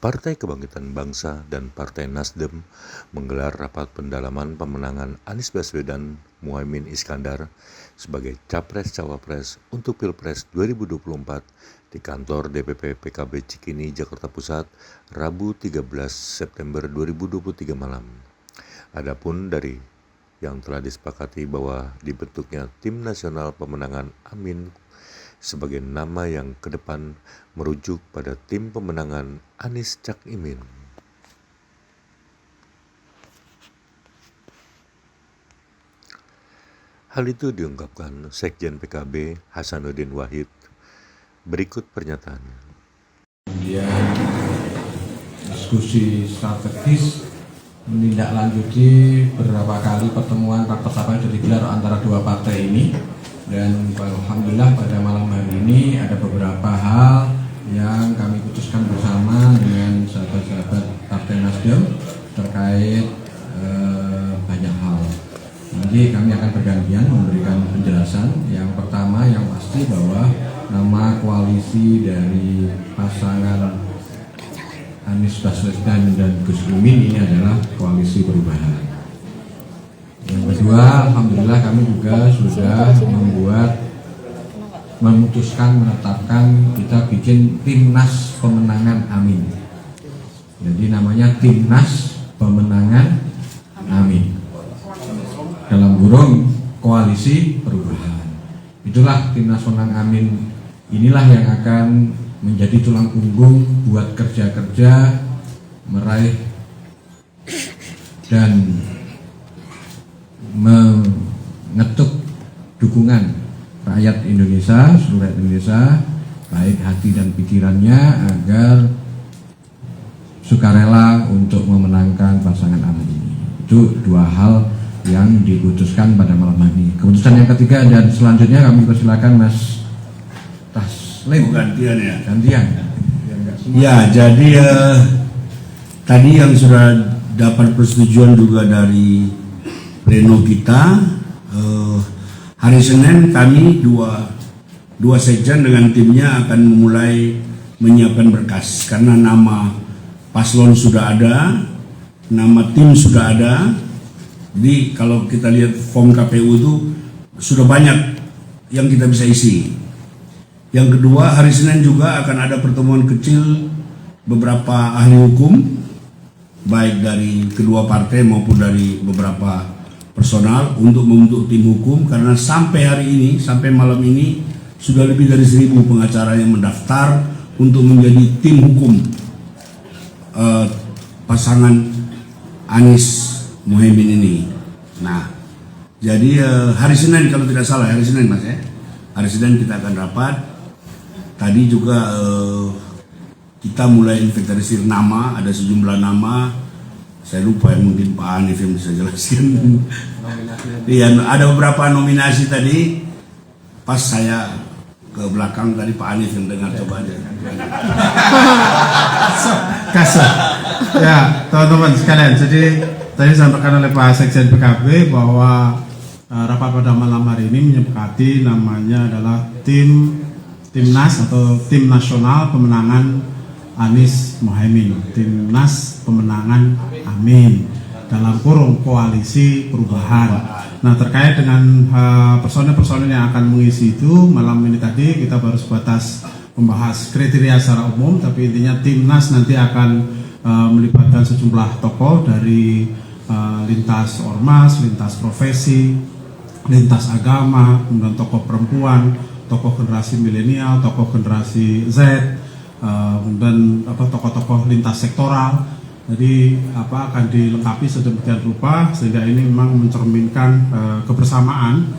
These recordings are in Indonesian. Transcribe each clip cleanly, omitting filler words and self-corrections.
Partai Kebangkitan Bangsa dan Partai Nasdem menggelar rapat pendalaman pemenangan Anies Baswedan Muhaimin Iskandar sebagai Capres-Cawapres untuk Pilpres 2024 di kantor DPP PKB Cikini, Jakarta Pusat, Rabu 13 September 2023 malam. Adapun dari yang telah disepakati bahwa dibentuknya Tim Nasional Pemenangan Amin sebagai nama yang ke depan merujuk pada tim pemenangan Anies Cak Imin. Hal itu diungkapkan Sekjen PKB Hasanuddin Wahid. Berikut pernyataannya. Kemudian diskusi strategis menindaklanjuti beberapa kali pertemuan rapat-rapat yang digelar antara dua partai ini, dan alhamdulillah pada malam hari ini ada beberapa hal yang kami putuskan bersama dengan sahabat-sahabat Partai Nasdem terkait banyak hal. Nanti kami akan bergantian memberikan penjelasan. Yang pertama yang pasti bahwa nama koalisi dari pasangan Anies Baswedan dan Gus Imin ini adalah Koalisi Perubahan. Yang kedua, alhamdulillah kami juga sudah memutuskan menetapkan kita bikin Timnas Pemenangan Amin. Jadi namanya Timnas Pemenangan Amin. Dalam kurung Koalisi Perubahan. Itulah Timnas Pemenangan Amin. Inilah yang akan menjadi tulang punggung buat kerja-kerja meraih dan mengetuk dukungan rakyat Indonesia, seluruh rakyat Indonesia, baik hati dan pikirannya, agar sukarela untuk memenangkan pasangan Amin ini. Itu dua hal yang diputuskan pada malam hari. Keputusan yang ketiga dan selanjutnya kami persilakan Mas Taslim. Gantian ya. Gantian. Ya, jadi tadi yang sudah dapat persetujuan juga dari pleno kita, hari Senin kami dua sekjen dengan timnya akan memulai menyiapkan berkas karena nama paslon sudah ada, nama tim sudah ada. Jadi kalau kita lihat form KPU itu sudah banyak yang kita bisa isi. Yang kedua, hari Senin juga akan ada pertemuan kecil beberapa ahli hukum, baik dari kedua partai maupun dari beberapa personal untuk membentuk tim hukum, karena sampai hari ini, sampai malam ini sudah lebih dari 1.000 pengacara yang mendaftar untuk menjadi tim hukum pasangan Anies Muhaimin ini. Nah, jadi hari Senin kalau tidak salah, hari Senin Mas ya, hari Senin kita akan rapat. Tadi juga kita mulai inventarisir nama, ada sejumlah nama. Saya lupa yang mungkin Pak Hanif yang bisa jelaskan. Iya, ada beberapa nominasi tadi. Pas saya ke belakang tadi Pak Hanif yang dengar, coba aja. Kasih. Ya, teman-teman sekalian. Jadi tadi disampaikan oleh Pak Sekjen PKB bahwa rapat pada malam hari ini menyepakati namanya adalah Timnas atau Tim Nasional Pemenangan Anies Muhaimin, Timnas Pemenangan Amin, dalam kurung Koalisi Perubahan. Nah, terkait dengan personel-personel yang akan mengisi itu, malam ini tadi kita baru sebatas membahas kriteria secara umum, tapi intinya Timnas nanti akan melibatkan sejumlah tokoh dari lintas ormas, lintas profesi, lintas agama, kemudian tokoh perempuan, tokoh generasi milenial, tokoh generasi Z, dan tokoh-tokoh lintas sektoral. Jadi akan dilengkapi sedemikian rupa sehingga ini memang mencerminkan kebersamaan,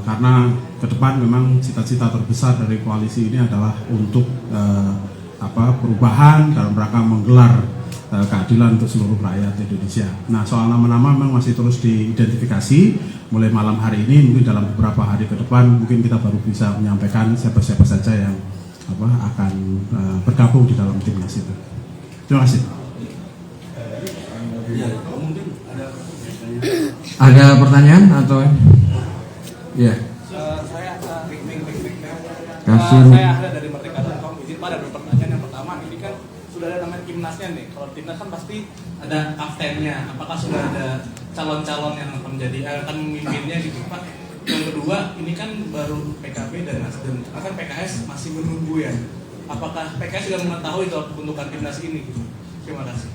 karena ke depan memang cita-cita terbesar dari koalisi ini adalah untuk perubahan dalam rangka menggelar keadilan untuk seluruh rakyat Indonesia. Nah, soal nama-nama memang masih terus diidentifikasi. Mulai malam hari ini, mungkin dalam beberapa hari ke depan, mungkin kita baru bisa menyampaikan siapa-siapa saja yang akan bergabung di dalam timnas itu. Terima kasih. Ada pertanyaan atau? Ya. Saya ada dari Merdeka.com, izin Pak, ada pertanyaan. Yang pertama, ini kan sudah ada namanya timnasnya nih. Kalau timnas kan pasti ada kaptennya. Apakah sudah ada calon-calon yang akan akan memimpinnya gitu Pak? Yang kedua, ini kan baru PKB dan Nasdem. Akan PKS masih menunggu ya. Apakah PKS sudah mengetahui soal pembentukan timnas ini? Gitu? Terima kasih.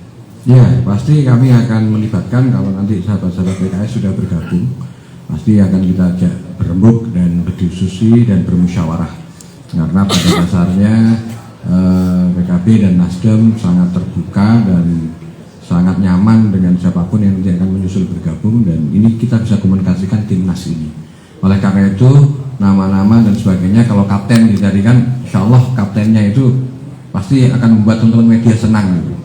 Ya, pasti kami akan melibatkan kalau nanti sahabat-sahabat PKS sudah bergabung. Pasti akan kita ajak berembuk dan berdiskusi dan bermusyawarah. Karena pada dasarnya PKB dan Nasdem sangat terbuka dan sangat nyaman dengan siapapun yang nanti akan menyusul bergabung, dan ini kita bisa komunikasikan timnas ini. Oleh karena itu nama-nama dan sebagainya, kalau kapten dijadikan, insya Allah kaptennya itu pasti akan membuat teman-teman media senang gitu.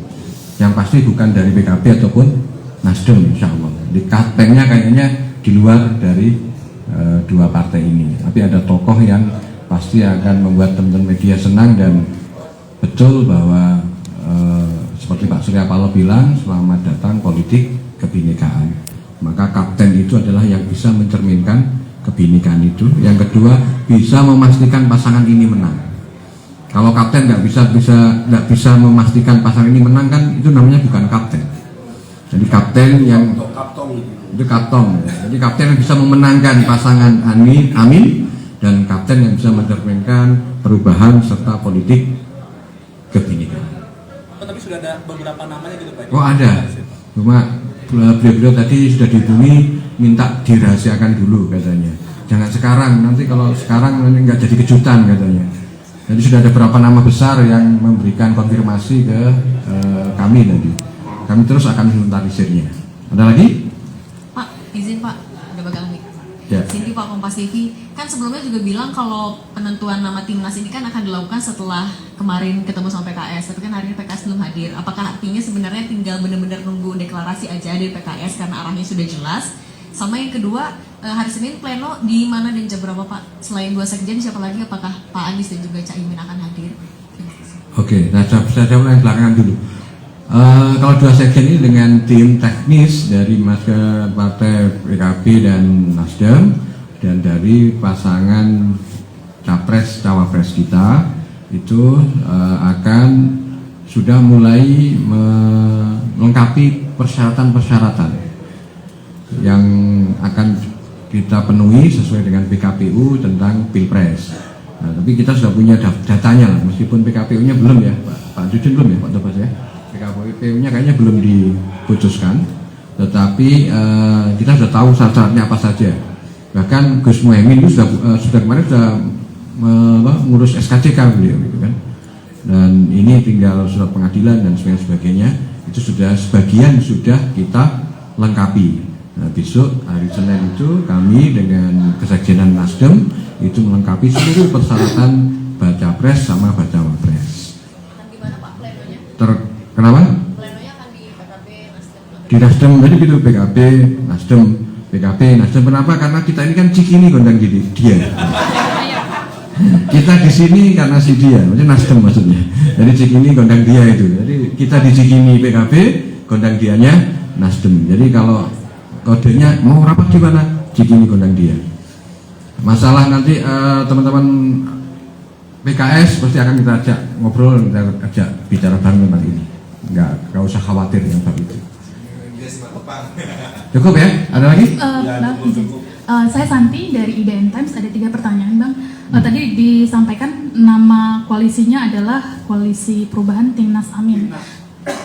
Yang pasti bukan dari PKB ataupun Nasdem, insya Allah. Di kaptennya kayaknya di luar dari dua partai ini, tapi ada tokoh yang pasti akan membuat teman-teman media senang. Dan betul bahwa seperti Pak Surya Paloh bilang, selamat datang politik kebinekaan. Maka kapten itu adalah yang bisa mencerminkan kebinekaan itu. Yang kedua, bisa memastikan pasangan ini menang. Kalau kapten nggak bisa memastikan pasangan ini menang, kan itu namanya bukan kapten. Jadi kapten yang itu kaptong. Jadi kapten yang bisa memenangkan pasangan Amin, dan kapten yang bisa mencerminkan perubahan serta politik kebinekaan. Tapi sudah ada beberapa namanya gitu Pak? Oh ada, cuma beliau tadi sudah dihubungi minta dirahasiakan dulu katanya. Jangan sekarang, nanti kalau sekarang nanti nggak jadi kejutan katanya. Jadi sudah ada beberapa nama besar yang memberikan konfirmasi ke kami nanti. Kami terus akan inventarisirnya. Ada lagi? Pak, izin Pak, ada bagang nih. Ya. Cindy Pak, Kompas TV. Kan sebelumnya juga bilang kalau penentuan nama timnas ini kan akan dilakukan setelah kemarin ketemu sama PKS. Tapi kan hari ini PKS belum hadir. Apakah artinya sebenarnya tinggal benar-benar nunggu deklarasi aja dari PKS karena arahnya sudah jelas? Sama yang kedua, hari Senin pleno di mana dan jam berapa Pak? Selain dua sekjen, siapa lagi? Apakah Pak Anies dan juga Cak Imin akan hadir? Oke, nah saya jawab yang belakangan dulu. Kalau dua sekjen ini dengan tim teknis dari partai PKB dan Nasdem, dan dari pasangan capres cawapres kita itu akan sudah mulai melengkapi persyaratan-persyaratan yang akan kita penuhi sesuai dengan PKPU tentang Pilpres. Nah, tapi kita sudah punya datanya lah, meskipun PKPU-nya belum ya, Pak Jujun belum ya, Pak Tobas ya. PKPU-nya kayaknya belum diputuskan, tetapi kita sudah tahu syarat-syaratnya apa saja. Bahkan Gus Muhaimin itu sudah kemarin sudah mengurus SKCK beliau gitu kan. Dan ini tinggal surat pengadilan dan sebagainya, itu sudah sebagian sudah kita lengkapi. Nah, besok hari Senin itu kami dengan kesekjenan Nasdem itu melengkapi seluruh persyaratan baca pres sama baca wapres. Di mana Pak plenonya? Kenapa? Plenonya akan di PKB Nasdem. Di Nasdem, jadi gitu PKB, Nasdem. Kenapa? Karena kita ini kan Cikini gondang dia. Kita di sini karena si dia, maksudnya Nasdem maksudnya. Jadi Cikini gondang dia itu. Jadi kita di Cikini PKB, gondang dianya Nasdem. Jadi kalau kodenya mau rapat di mana? Cikini gondang dia. Masalah nanti teman-teman PKS pasti akan kita ajak ngobrol, kita ajak bicara bareng tentang ini. Nggak usah khawatir yang bab itu. Cukup ya? Ada lagi? Saya Santi dari IDN Times, ada 3 pertanyaan Bang. Tadi disampaikan nama koalisinya adalah Koalisi Perubahan Timnas Amin.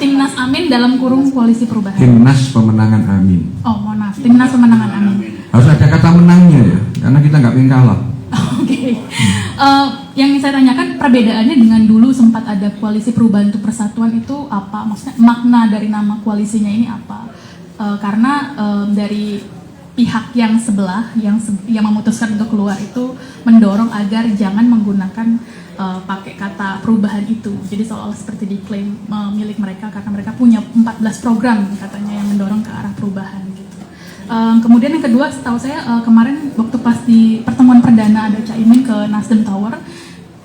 Timnas Amin dalam kurung Koalisi Perubahan. Timnas Pemenangan Amin. Oh mohon maaf, Timnas Pemenangan Amin. Harus ada kata menangnya ya, karena kita nggak pengen kalah. Oke. Yang saya tanyakan perbedaannya dengan dulu sempat ada Koalisi Perubahan untuk Persatuan itu apa? Maksudnya makna dari nama koalisinya ini apa? Karena dari pihak yang sebelah yang memutuskan untuk keluar itu mendorong agar jangan menggunakan pakai kata perubahan itu. Jadi seolah-olah seperti diklaim milik mereka karena mereka punya 14 program katanya yang mendorong ke arah perubahan gitu. Kemudian yang kedua, setahu saya kemarin waktu pas di pertemuan perdana ada Cak Imin ke Nasdem Tower,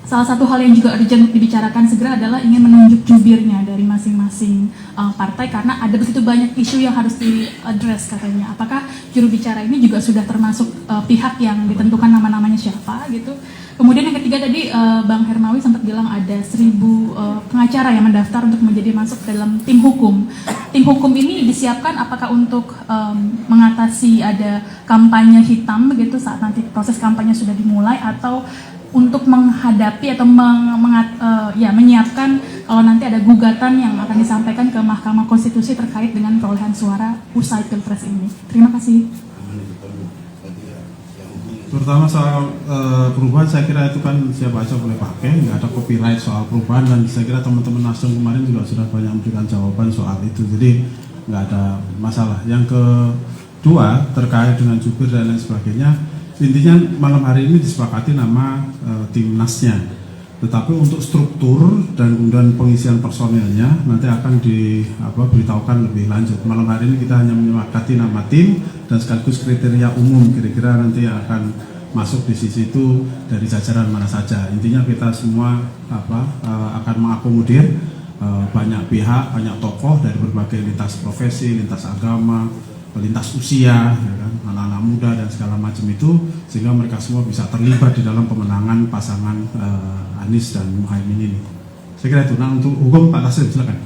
salah satu hal yang juga urgent dibicarakan segera adalah ingin menunjuk jubirnya dari masing-masing partai karena ada begitu banyak isu yang harus di-address katanya. Apakah juru bicara ini juga sudah termasuk pihak yang ditentukan nama-namanya siapa gitu? Kemudian yang ketiga tadi Bang Hermawi sempat bilang ada 1.000 pengacara yang mendaftar untuk menjadi masuk dalam tim hukum. Tim hukum ini disiapkan apakah untuk mengatasi ada kampanye hitam begitu saat nanti proses kampanye sudah dimulai, atau untuk menghadapi atau menyiapkan kalau nanti ada gugatan yang akan disampaikan ke Mahkamah Konstitusi terkait dengan perolehan suara usai Pilpres ini. Terima kasih. Terutama soal perubahan, saya kira itu kan siapa aja boleh pakai, nggak ada copyright soal perubahan, dan saya kira teman-teman Nasdem kemarin juga sudah banyak memberikan jawaban soal itu, jadi nggak ada masalah. Yang kedua terkait dengan jubir dan lain sebagainya, intinya malam hari ini disepakati nama timnasnya, tetapi untuk struktur dan kemudian pengisian personilnya nanti akan diberitahukan lebih lanjut. Malam hari ini kita hanya menyepakati nama tim dan sekaligus kriteria umum kira-kira nanti yang akan masuk di sisi itu dari jajaran mana saja. Intinya kita semua akan mengakomodir banyak pihak, banyak tokoh dari berbagai lintas profesi, lintas agama, lintas usia, ya kan, anak-anak muda dan segala macam itu, sehingga mereka semua bisa terlibat di dalam pemenangan pasangan Anies dan Muhaimin ini. Saya kira itu. Nah, untuk hukum Pak Taslim silakan.